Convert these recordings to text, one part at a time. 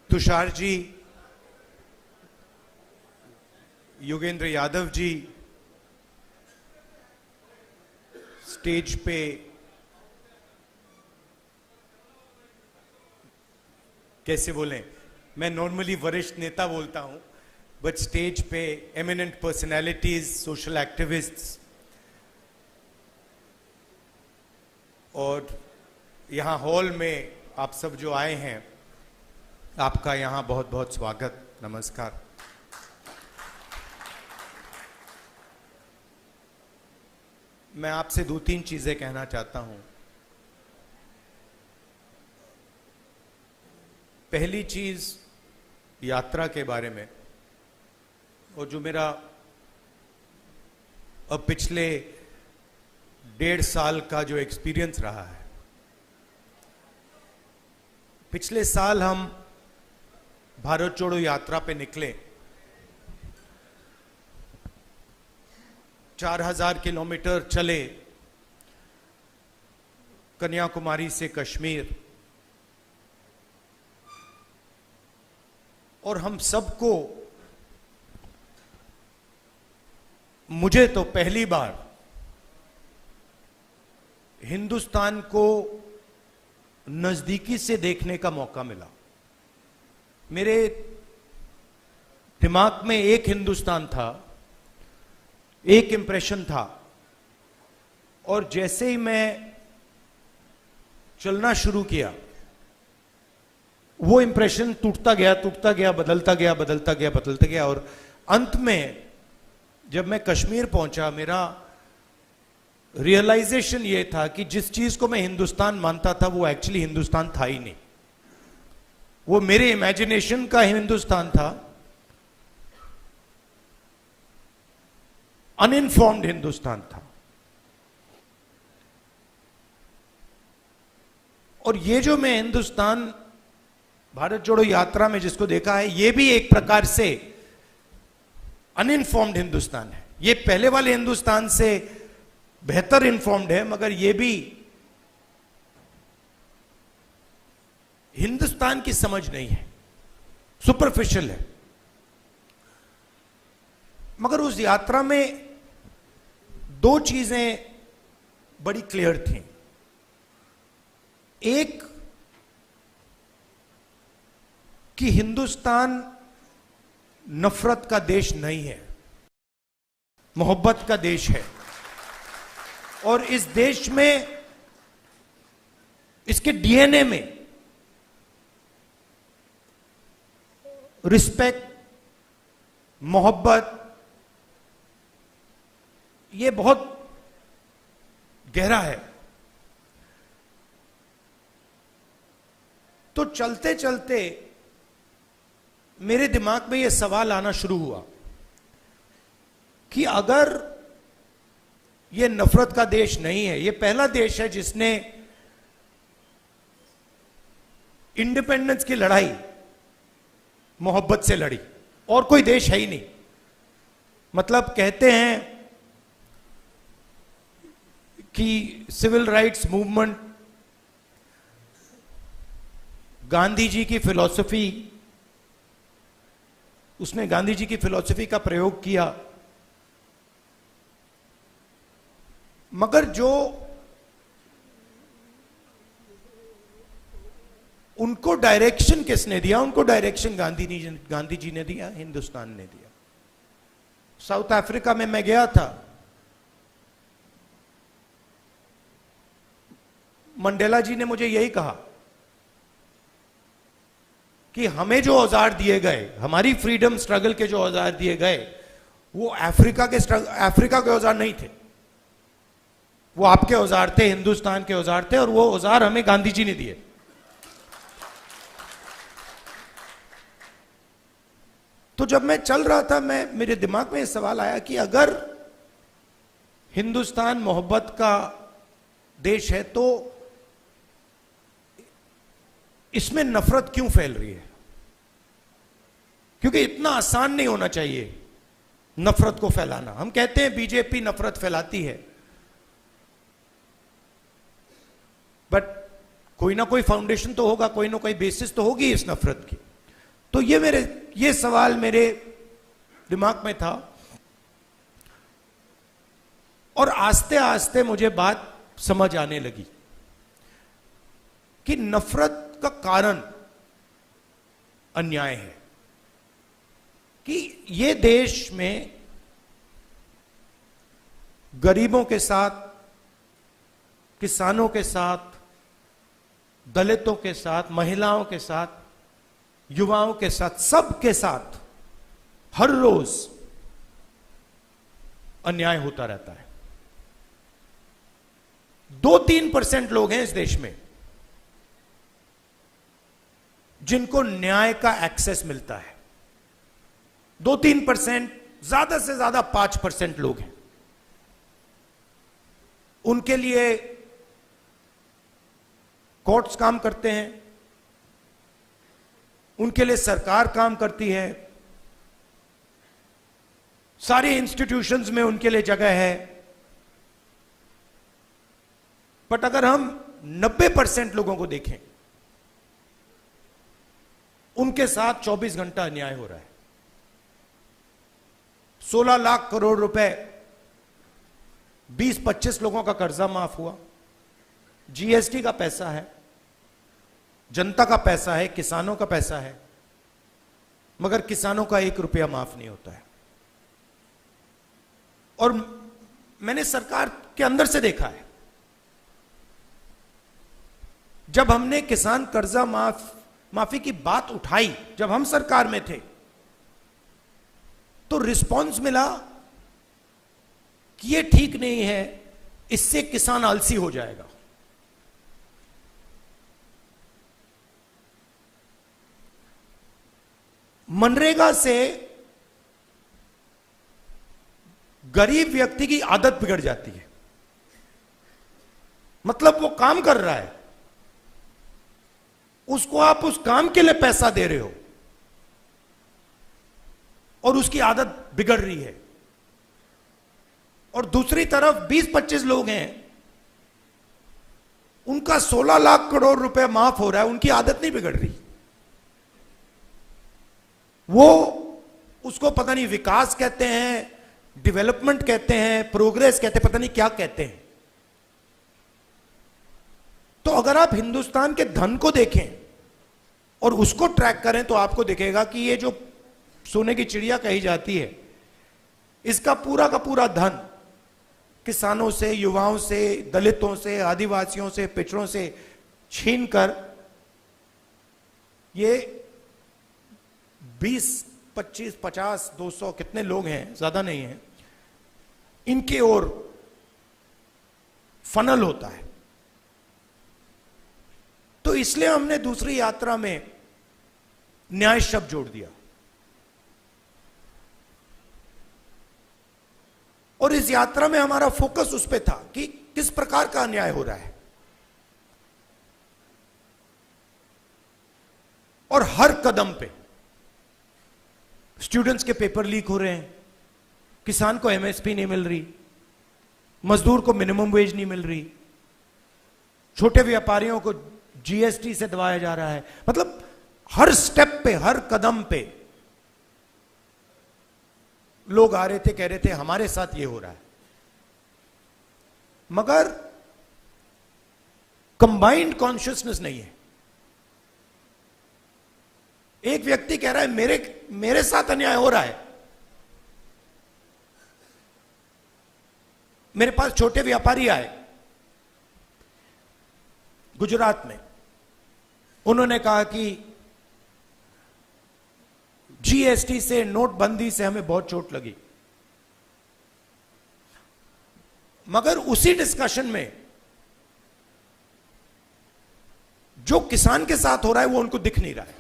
Tushar ji, Yogendra Yadav ji, stage पे कैसे बोलें, मैं नॉर्मली वरिष्ठ नेता बोलता हूं, बट स्टेज पे एमिनेंट पर्सनैलिटीज, सोशल एक्टिविस्ट्स, और यहाँ हॉल में आप सब जो आए हैं, आपका यहाँ बहुत बहुत स्वागत, नमस्कार। मैं आपसे दो तीन चीजें कहना चाहता हूं। पहली चीज यात्रा के बारे में, और जो मेरा अब पिछले 1.5 साल का जो एक्सपीरियंस रहा है। पिछले साल हम भारत जोड़ो यात्रा पे निकले, 4000 किलोमीटर चले, कन्याकुमारी से कश्मीर, और हम सबको, मुझे तो पहली बार हिंदुस्तान को नजदीकी से देखने का मौका मिला। मेरे दिमाग में एक हिंदुस्तान था, एक इंप्रेशन था, और जैसे ही मैं चलना शुरू किया, वो इंप्रेशन टूटता गया, बदलता गया, और अंत में जब मैं कश्मीर पहुंचा, मेरा रियलाइजेशन ये था कि जिस चीज को मैं हिंदुस्तान मानता था, वो एक्चुअली हिंदुस्तान था ही नहीं। वो मेरे इमेजिनेशन का हिंदुस्तान था, अनइन्फॉर्म्ड हिंदुस्तान था। और ये जो मैं हिंदुस्तान भारत जोड़ो यात्रा में जिसको देखा है, ये भी एक प्रकार से अनइन्फॉर्म्ड हिंदुस्तान है। ये पहले वाले हिंदुस्तान से बेहतर इन्फॉर्म्ड है, मगर ये भी हिंदुस्तान की समझ नहीं है, सुपरफिशियल है। मगर उस यात्रा में दो चीजें बड़ी क्लियर थी। एक कि हिंदुस्तान नफरत का देश नहीं है, मोहब्बत का देश है, और इस देश में, इसके डीएनए में रिस्पेक्ट, मोहब्बत, ये बहुत गहरा है। तो चलते चलते मेरे दिमाग में यह सवाल आना शुरू हुआ कि अगर यह नफरत का देश नहीं है, यह पहला देश है जिसने इंडिपेंडेंस की लड़ाई मोहब्बत से लड़ी, और कोई देश है ही नहीं। मतलब कहते हैं कि civil rights movement, Gandhi ji की फिलॉसफी, उसने गांधी जी की फिलॉसफी का प्रयोग किया, मगर जो उनको डायरेक्शन किसने दिया? उनको डायरेक्शन गांधी जी ने दिया, हिंदुस्तान ने दिया। साउथ अफ्रीका में मैं गया था, मंडेला जी ने मुझे यही कहा कि हमें जो औजार दिए गए, हमारी फ्रीडम स्ट्रगल के जो औजार दिए गए, वो अफ्रीका के औजार नहीं थे, वो आपके औजार थे, हिंदुस्तान के औजार थे, और वो औजार हमें गांधी जी ने दिए। तो जब मैं चल रहा था, मेरे दिमाग में यह सवाल आया कि अगर हिंदुस्तान मोहब्बत का देश है, तो इसमें नफरत क्यों फैल रही है? क्योंकि इतना आसान नहीं होना चाहिए नफरत को फैलाना। हम कहते हैं बीजेपी नफरत फैलाती है, बट कोई ना कोई फाउंडेशन तो होगा, कोई ना कोई बेसिस तो होगी इस नफरत की। तो ये सवाल मेरे दिमाग में था और आस्ते आस्ते मुझे बात समझ आने लगी कि नफरत का कारण अन्याय है, कि ये देश में गरीबों के साथ, किसानों के साथ, दलितों के साथ, महिलाओं के साथ, युवाओं के साथ, सबके साथ हर रोज अन्याय होता रहता है। 2-3% लोग हैं इस देश में जिनको न्याय का एक्सेस मिलता है। 2-3%, ज्यादा से ज्यादा 5% लोग हैं। उनके लिए कोर्ट्स काम करते हैं, उनके लिए सरकार काम करती है, सारी इंस्टीट्यूशंस में उनके लिए जगह है। बट अगर हम 90% लोगों को देखें, उनके साथ 24 घंटा अन्याय हो रहा है। 16 लाख करोड़ रुपए 20-25 लोगों का कर्जा माफ हुआ। जीएसटी का पैसा है, जनता का पैसा है, किसानों का पैसा है, मगर किसानों का 1 रुपया माफ नहीं होता है। और मैंने सरकार के अंदर से देखा है, जब हमने किसान कर्जा माफी की बात उठाई, जब हम सरकार में थे, तो रिस्पॉन्स मिला कि ये ठीक नहीं है, इससे किसान आलसी हो जाएगा। मनरेगा से गरीब व्यक्ति की आदत बिगड़ जाती है। मतलब वो काम कर रहा है, उसको आप उस काम के लिए पैसा दे रहे हो और उसकी आदत बिगड़ रही है। और दूसरी तरफ 20-25 लोग हैं, उनका 16 लाख करोड़ रुपए माफ हो रहा है, उनकी आदत नहीं बिगड़ रही। वो उसको पता नहीं विकास कहते हैं, डेवलपमेंट कहते हैं, प्रोग्रेस कहते हैं, पता नहीं क्या कहते हैं। तो अगर आप हिंदुस्तान के धन को देखें और उसको ट्रैक करें तो आपको दिखेगा कि ये जो सोने की चिड़िया कही जाती है, इसका पूरा का पूरा धन किसानों से, युवाओं से, दलितों से, आदिवासियों से, पिछड़ों से छीनकर ये 20, 25, 50, 200 कितने लोग हैं, ज्यादा नहीं है, इनके ओर फनल होता है। तो इसलिए हमने दूसरी यात्रा में न्याय शब्द जोड़ दिया। और इस यात्रा में हमारा फोकस उस पे था कि किस प्रकार का अन्याय हो रहा है। और हर कदम पे स्टूडेंट्स के पेपर लीक हो रहे हैं, किसान को एमएसपी नहीं मिल रही, मजदूर को मिनिमम वेज नहीं मिल रही, छोटे व्यापारियों को जीएसटी से दबाया जा रहा है। मतलब हर स्टेप पे, हर कदम पे लोग आ रहे थे, कह रहे थे हमारे साथ ये हो रहा है। मगर कंबाइंड कॉन्शियसनेस नहीं है। एक व्यक्ति कह रहा है मेरे साथ अन्याय हो रहा है। मेरे पास छोटे व्यापारी आए गुजरात में, उन्होंने कहा कि जीएसटी से, नोटबंदी से हमें बहुत चोट लगी। मगर उसी डिस्कशन में जो किसान के साथ हो रहा है वो उनको दिख नहीं रहा है,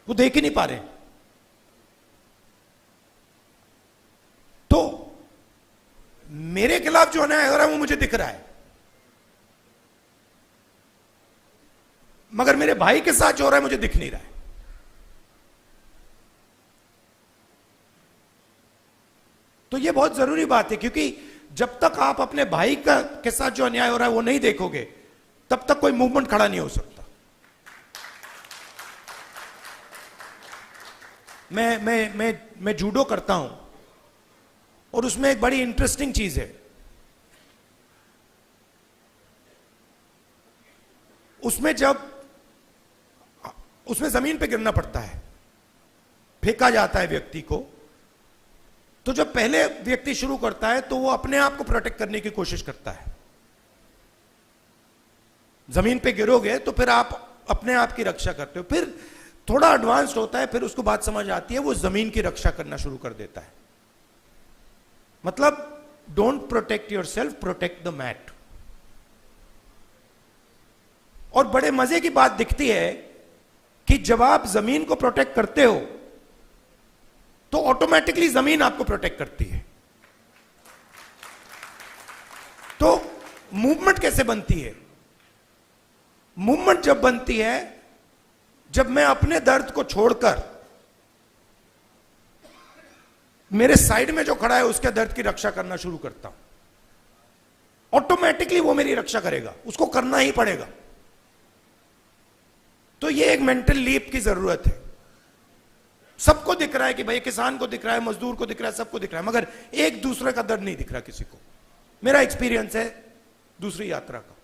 वो देख ही नहीं पा रहे। तो मेरे खिलाफ जो अन्याय हो रहा है वो मुझे दिख रहा है, मगर मेरे भाई के साथ जो हो रहा है मुझे दिख नहीं रहा है। तो ये बहुत जरूरी बात है, क्योंकि जब तक आप अपने भाई के साथ जो अन्याय हो रहा है वो नहीं देखोगे, तब तक कोई मूवमेंट खड़ा नहीं हो सकता। मैं जूडो करता हूं और उसमें एक बड़ी इंटरेस्टिंग चीज है। उसमें जमीन पे गिरना पड़ता है, फेंका जाता है व्यक्ति को। तो जब पहले व्यक्ति शुरू करता है तो वो अपने आप को प्रोटेक्ट करने की कोशिश करता है। जमीन पे गिरोगे तो फिर आप अपने आप की रक्षा करते हो। फिर थोड़ा एडवांस्ड होता है, फिर उसको बात समझ आती है, वो जमीन की रक्षा करना शुरू कर देता है। मतलब don't protect yourself, protect the mat. और बड़े मजे की बात दिखती है कि जब आप जमीन को प्रोटेक्ट करते हो तो ऑटोमेटिकली जमीन आपको प्रोटेक्ट करती है। तो मूवमेंट कैसे बनती है? मूवमेंट जब बनती है जब मैं अपने दर्द को छोड़कर मेरे साइड में जो खड़ा है उसके दर्द की रक्षा करना शुरू करता हूं, ऑटोमेटिकली वो मेरी रक्षा करेगा, उसको करना ही पड़ेगा। तो ये एक मेंटल लीप की जरूरत है। सबको दिख रहा है कि भाई किसान को दिख रहा है, मजदूर को दिख रहा है, सबको दिख रहा है, मगर एक दूसरे का दर्द नहीं दिख रहा किसी को। मेरा एक्सपीरियंस है दूसरी यात्रा का।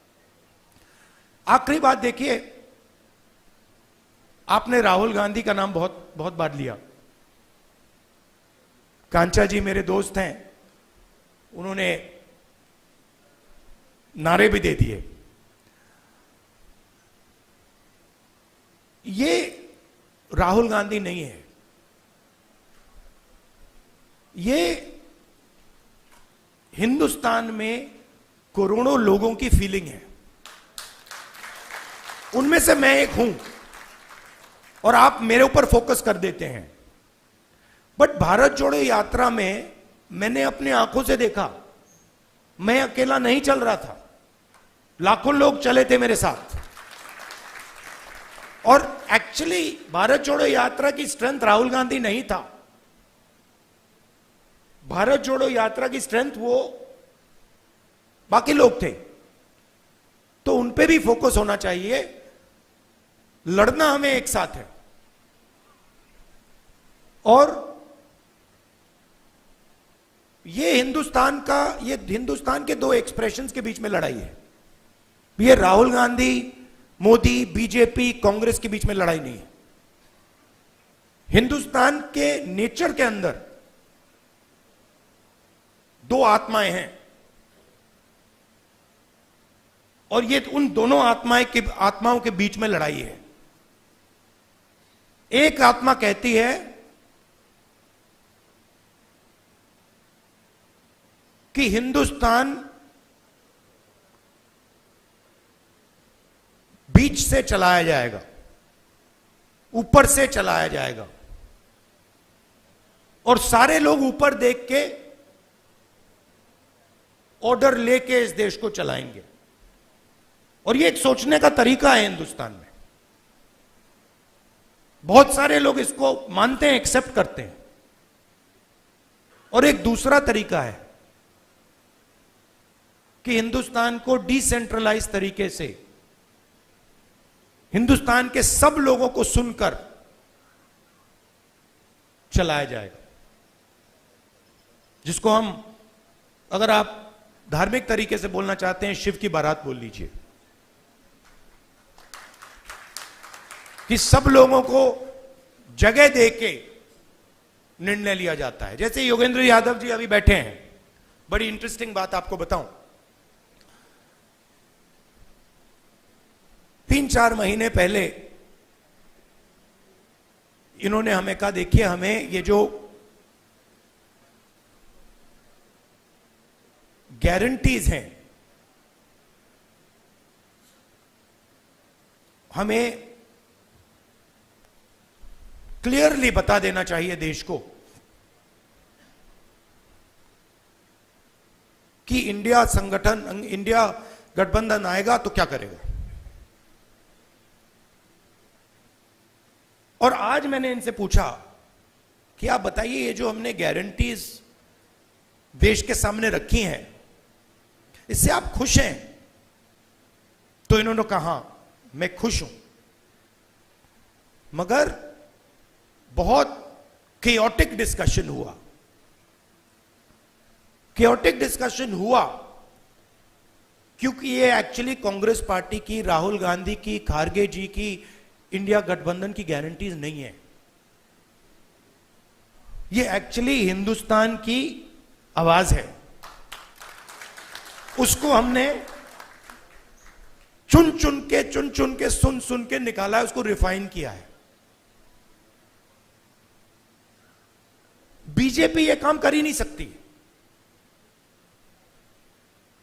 आखिरी बात देखिए, आपने राहुल गांधी का नाम बहुत बहुत बार लिया। कांचा जी मेरे दोस्त हैं, उन्होंने नारे भी दे दिए। ये राहुल गांधी नहीं है, ये हिंदुस्तान में करोड़ों लोगों की फीलिंग है। उनमें से मैं एक हूं और आप मेरे ऊपर फोकस कर देते हैं। बट भारत जोड़ो यात्रा में मैंने अपनी आंखों से देखा, मैं अकेला नहीं चल रहा था, लाखों लोग चले थे मेरे साथ। और एक्चुअली भारत जोड़ो यात्रा की स्ट्रेंथ राहुल गांधी नहीं था। भारत जोड़ो यात्रा की स्ट्रेंथ वो बाकी लोग थे। तो उन पे भी फोकस होना चाहिए। लड़ना हमें एक साथ है। और ये हिंदुस्तान के दो एक्सप्रेशंस के बीच में लड़ाई है। ये राहुल गांधी, मोदी, बीजेपी, कांग्रेस के बीच में लड़ाई नहीं है। हिंदुस्तान के नेचर के अंदर दो आत्माएं हैं और ये उन दोनों आत्माओं के बीच में लड़ाई है। एक आत्मा कहती है कि हिंदुस्तान बीच से चलाया जाएगा, ऊपर से चलाया जाएगा और सारे लोग ऊपर देख के ऑर्डर लेके इस देश को चलाएंगे। और ये एक सोचने का तरीका है हिंदुस्तान में। बहुत सारे लोग इसको मानते हैं, एक्सेप्ट करते हैं। और एक दूसरा तरीका है कि हिंदुस्तान को डिसेंट्रलाइज तरीके से हिंदुस्तान के सब लोगों को सुनकर चलाया जाएगा, जिसको हम, अगर आप धार्मिक तरीके से बोलना चाहते हैं, शिव की बारात बोल लीजिए। कि सब लोगों को जगह देके निर्णय लिया जाता है। जैसे योगेंद्र यादव जी अभी बैठे हैं, बड़ी इंटरेस्टिंग बात आपको बताऊं। 3-4 महीने पहले इन्होंने हमें कहा, देखिए हमें ये जो गारंटीज हैं, हमें क्लियरली बता देना चाहिए देश को कि इंडिया गठबंधन आएगा तो क्या करेगा। और आज मैंने इनसे पूछा कि आप बताइए, ये जो हमने गारंटीज देश के सामने रखी हैं, इससे आप खुश हैं? तो इन्होंने कहा मैं खुश हूं, मगर बहुत केओटिक डिस्कशन हुआ। केओटिक डिस्कशन हुआ क्योंकि ये एक्चुअली कांग्रेस पार्टी की, राहुल गांधी की, खारगे जी की, इंडिया गठबंधन की गारंटीज नहीं है। ये एक्चुअली हिंदुस्तान की आवाज है। उसको हमने चुन चुन के सुन सुन के निकाला है, उसको रिफाइन किया है। बीजेपी ये काम कर ही नहीं सकती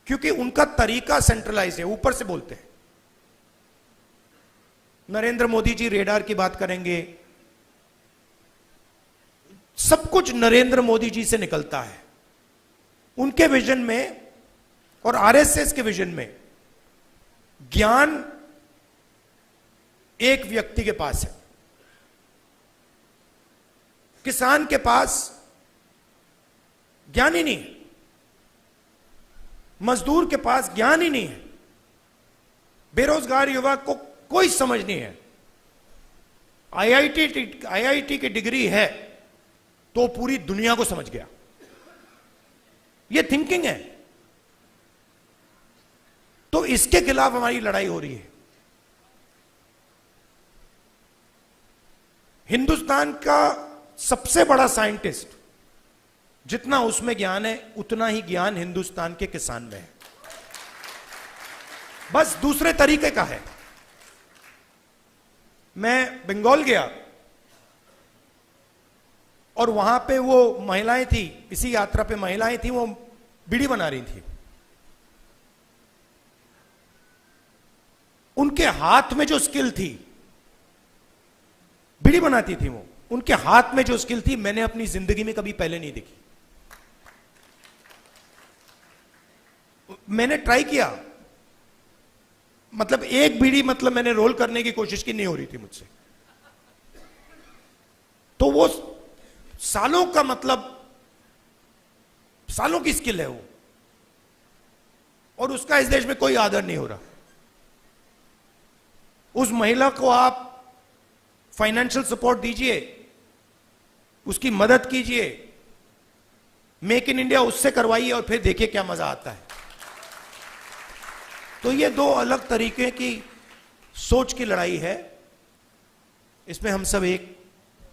क्योंकि उनका तरीका सेंट्रलाइज है, ऊपर से बोलते हैं। नरेंद्र मोदी जी रेडार की बात करेंगे, सब कुछ नरेंद्र मोदी जी से निकलता है। उनके विजन में और आरएसएस के विजन में ज्ञान एक व्यक्ति के पास है, किसान के पास ज्ञान ही नहीं है, मजदूर के पास ज्ञान ही नहीं है, बेरोजगार युवा को कोई समझ नहीं है। आईआईटी की डिग्री है तो पूरी दुनिया को समझ गया। यह थिंकिंग है। तो इसके खिलाफ हमारी लड़ाई हो रही है। हिंदुस्तान का सबसे बड़ा साइंटिस्ट, जितना उसमें ज्ञान है उतना ही ज्ञान हिंदुस्तान के किसान में है, बस दूसरे तरीके का है। मैं बंगाल गया और वहां पे वो महिलाएं थी, इसी यात्रा पे महिलाएं थी, वो बीड़ी बना रही थी। उनके हाथ में जो स्किल थी, बीड़ी बनाती थी वो, उनके हाथ में जो स्किल थी मैंने अपनी जिंदगी में कभी पहले नहीं देखी। मैंने ट्राई किया, मतलब एक बीड़ी मतलब मैंने रोल करने की कोशिश की, नहीं हो रही थी मुझसे। तो वो सालों का, मतलब सालों की स्किल है वो, और उसका इस देश में कोई आदर नहीं हो रहा। उस महिला को आप फाइनेंशियल सपोर्ट दीजिए, उसकी मदद कीजिए, मेक इन इंडिया उससे करवाइए और फिर देखिए क्या मजा आता है। तो ये दो अलग तरीके की सोच की लड़ाई है। इसमें हम सब एक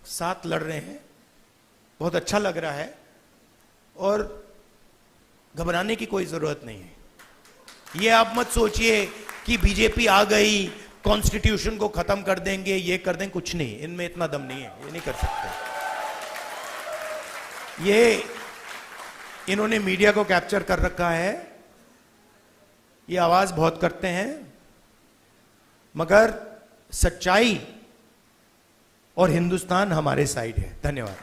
साथ लड़ रहे हैं। बहुत अच्छा लग रहा है और घबराने की कोई जरूरत नहीं है। ये आप मत सोचिए कि बीजेपी आ गई, कॉन्स्टिट्यूशन को खत्म कर देंगे, ये कर देंगे, कुछ नहीं, इनमें इतना दम नहीं है, ये नहीं कर सकते। ये इन्होंने मीडिया को कैप्चर कर रखा है, ये आवाज बहुत करते हैं, मगर सच्चाई और हिंदुस्तान हमारे साइड है। धन्यवाद।